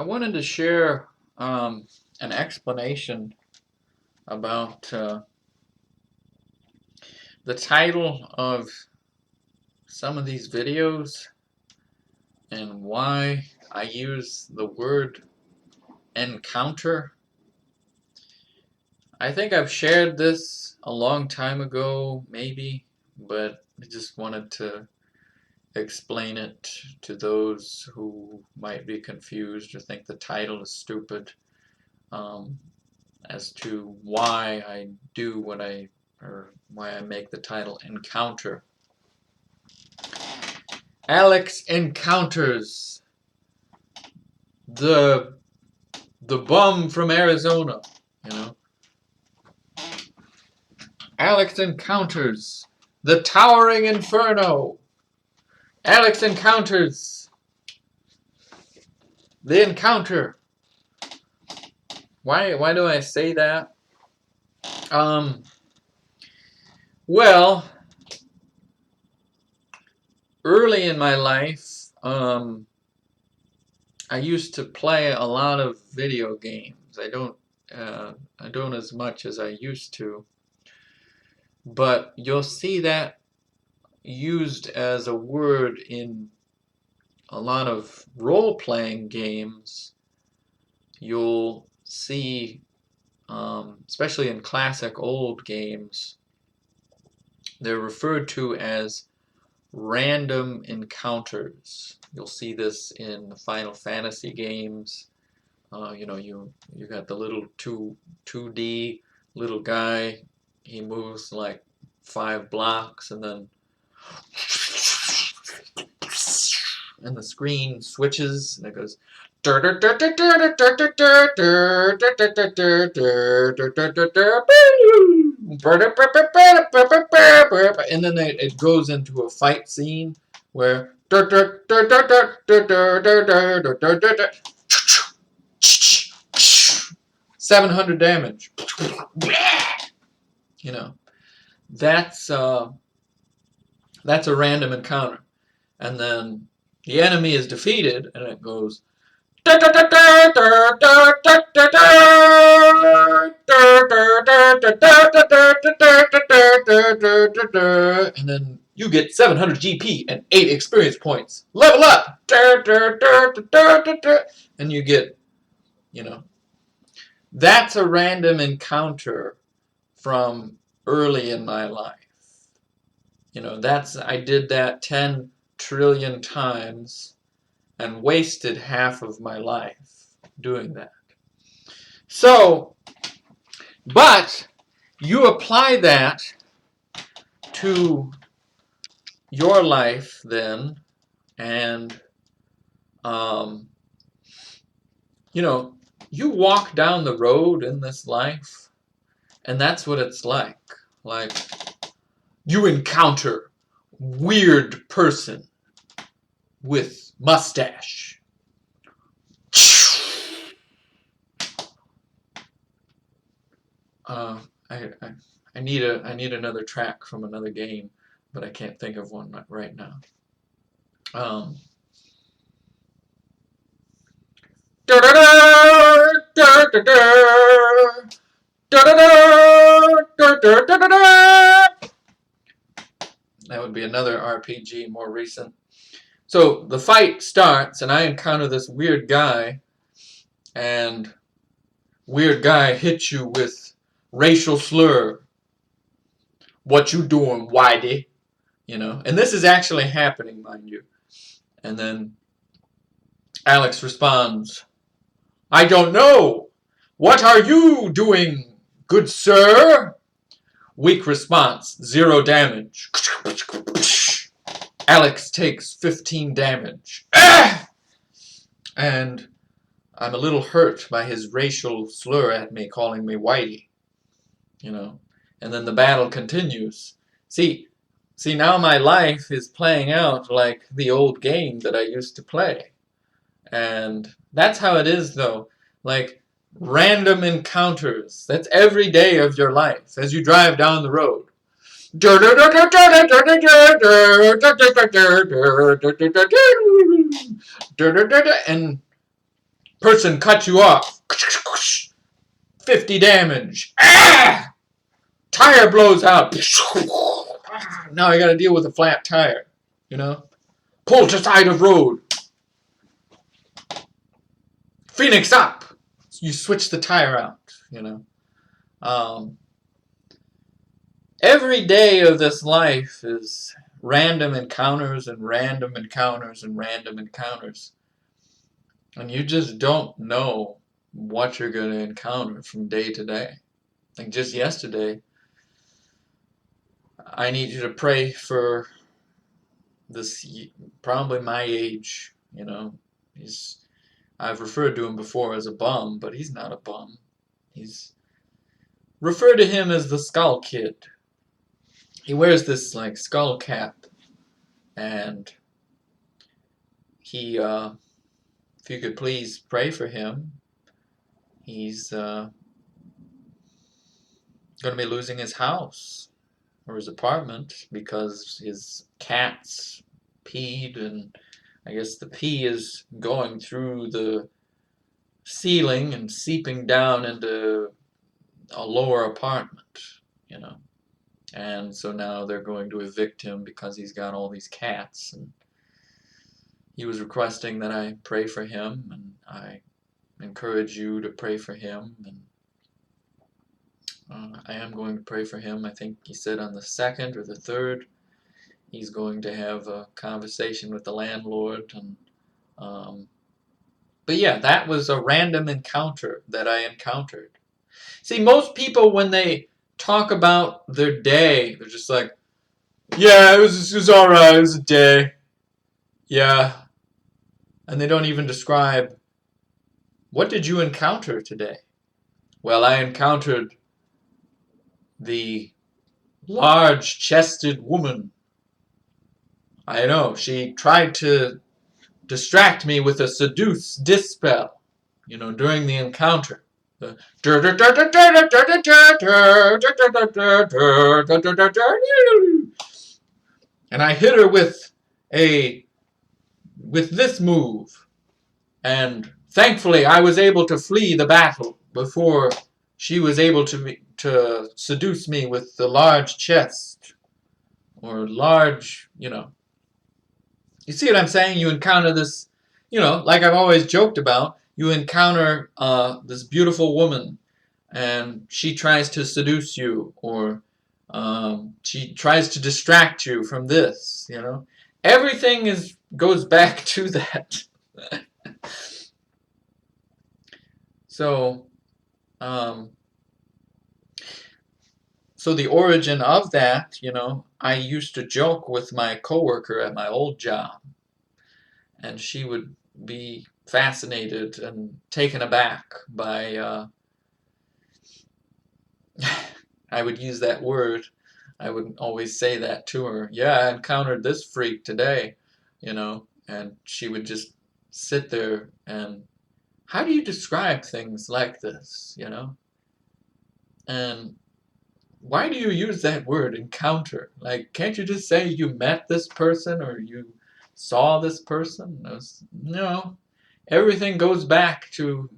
I wanted to share an explanation about the title of some of these videos and why I use the word encounter. I think I've shared this a long time ago, maybe, but I just wanted to explain it to those who might be confused or think the title is stupid. As to why I do or why I make the title Encounter. Alex encounters the bum from Arizona, you know. Alex encounters the towering inferno. Alex encounters the encounter. Why do I say that? Well, early in my life, I used to play a lot of video games. I don't as much as I used to, but you'll see that used as a word in a lot of role-playing games. You'll see, especially in classic old games, they're referred to as random encounters. You'll see this in the Final Fantasy games. You know, you got the little 2D little guy. He moves like 5 blocks, and then the screen switches, and it goes. And then it goes into a fight scene where 700 damage. You know, that's a random encounter, and then the enemy is defeated, and it goes. And then you get 700 GP and 8 experience points. Level up! And you get, you know, that's a random encounter from early in my life. You know, I did that 10 trillion times and wasted half of my life doing that. So, but you apply that to your life then, and you know, you walk down the road in this life, and that's what it's like. Like, you encounter weird person with mustache. I need another track from another game, but I can't think of one right now. That would be another RPG, more recent. So the fight starts, and I encounter this weird guy, and weird guy hits you with racial slur. What you doing, whitey? You know, and this is actually happening, mind you. And then Alex responds, I don't know. What are you doing, good sir? Weak response, 0 damage. Alex takes 15 damage. And I'm a little hurt by his racial slur at me, calling me whitey. You know, and then the battle continues. See, now my life is playing out like the old game that I used to play. And that's how it is, though. Like, random encounters. That's every day of your life as you drive down the road. And Person cut you off. 50 damage. Ah! Tire blows out. Now I gotta deal with a flat tire. You know? Pull to side of road. Phoenix up. You switch the tire out. You know? Every day of this life is random encounters and random encounters and random encounters. And you just don't know what you're going to encounter from day to day. Like just yesterday, I need you to pray for this, probably my age, you know. I've referred to him before as a bum, but he's not a bum. He's referred to him as the Skull Kid. He wears this like skull cap, and he, if you could please pray for him, he's going to be losing his house or his apartment because his cats peed, and I guess the pee is going through the ceiling and seeping down into a lower apartment, you know. And so now they're going to evict him because he's got all these cats. And he was requesting that I pray for him, and I encourage you to pray for him. And I am going to pray for him. I think he said on the 2nd or the 3rd he's going to have a conversation with the landlord. And but yeah, that was a random encounter that I encountered. See, most people, when they talk about their day, they're just like, yeah, it was alright, it was a day. Yeah. And they don't even describe, what did you encounter today? Well, I encountered the large-chested woman. I know, she tried to distract me with a seduce dispel, you know, during the encounter. And I hit her with this move, and thankfully I was able to flee the battle before she was able to seduce me with the large chest, or large, you know. You see what I'm saying? You encounter this, you know, like I've always joked about, you encounter this beautiful woman, and she tries to seduce you, or she tries to distract you from this, you know. Everything goes back to that. So, so the origin of that, you know, I used to joke with my coworker at my old job, and she would be fascinated and taken aback by, I would use that word. I would always say that to her. Yeah, I encountered this freak today, you know, and she would just sit there and, how do you describe things like this, you know? And why do you use that word, encounter? Like, can't you just say you met this person or you saw this person? No. Everything goes back to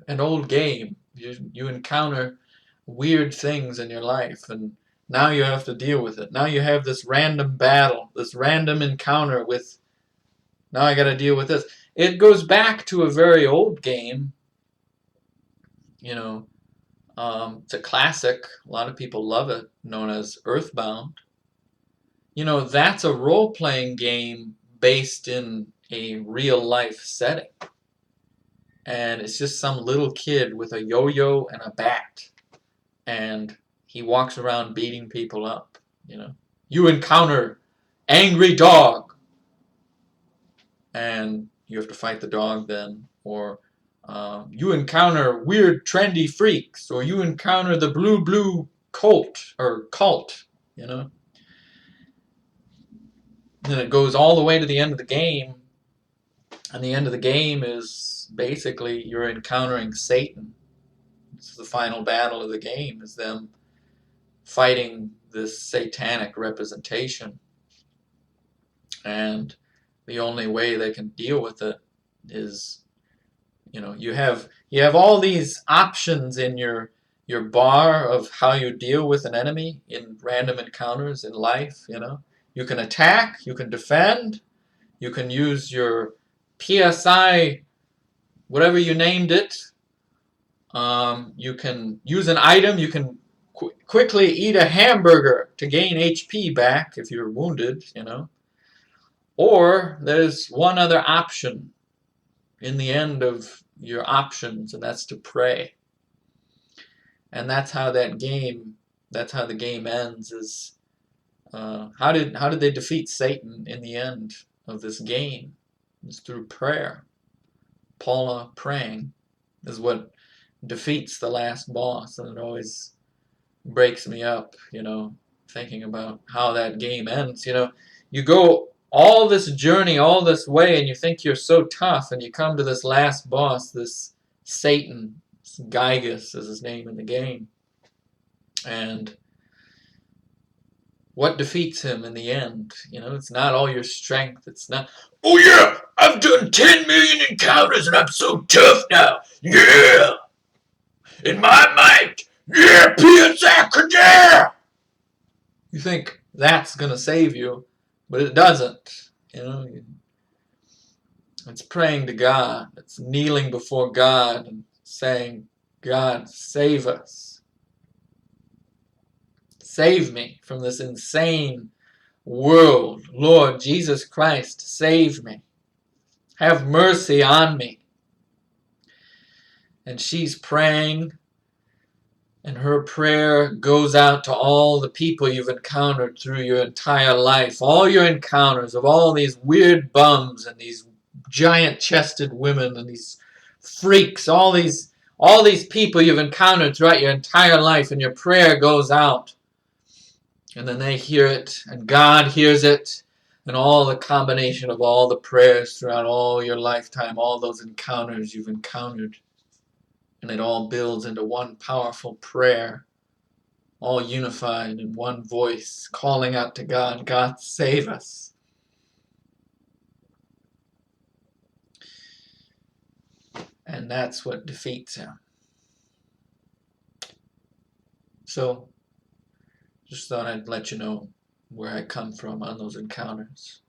an old game. You encounter weird things in your life, and now you have to deal with it. Now you have this random battle, this random encounter with, now I gotta deal with this. It goes back to a very old game, you know. It's a classic. A lot of people love it, known as Earthbound. You know, that's a role-playing game based in a real-life setting. And it's just some little kid with a yo-yo and a bat. And he walks around beating people up, you know. You encounter angry dog, and you have to fight the dog then. Or you encounter weird trendy freaks, or you encounter the blue cult, you know. And then it goes all the way to the end of the game, and the end of the game is basically you're encountering Satan. This is the final battle of the game, is them fighting this satanic representation. And the only way they can deal with it is You have all these options in your bar of how you deal with an enemy in random encounters in life. You can attack, you can defend, you can use your PSI, whatever you named it. You can use an item. You can quickly eat a hamburger to gain HP back if you're wounded. Or there's one other option in the end of your options, and that's to pray. And that's how the game ends. Is how did they defeat Satan in the end of this game? It's through prayer. Paula praying is what defeats the last boss, and it always breaks me up, thinking about how that game ends. You go all this journey, all this way, and you think you're so tough, and you come to this last boss, this Satan, Gygus is his name in the game. And what defeats him in the end? It's not all your strength. It's not, oh yeah, I've done 10 million encounters and I'm so tough now. Yeah! In my might! Yeah, PSI! You think that's going to save you, but it doesn't. It's praying to God. It's kneeling before God and saying, God, save us. Save me from this insane world. Lord Jesus Christ, save me. Have mercy on me. And she's praying, and her prayer goes out to all the people you've encountered through your entire life. All your encounters of all these weird bums and these giant-chested women and these freaks, all these people you've encountered throughout your entire life, and your prayer goes out. And then they hear it, and God hears it, and all the combination of all the prayers throughout all your lifetime, all those encounters you've encountered, and it all builds into one powerful prayer, all unified in one voice, calling out to God, God, save us. And that's what defeats him. So, just thought I'd let you know where I come from on those encounters.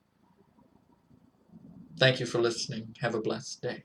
Thank you for listening. Have a blessed day.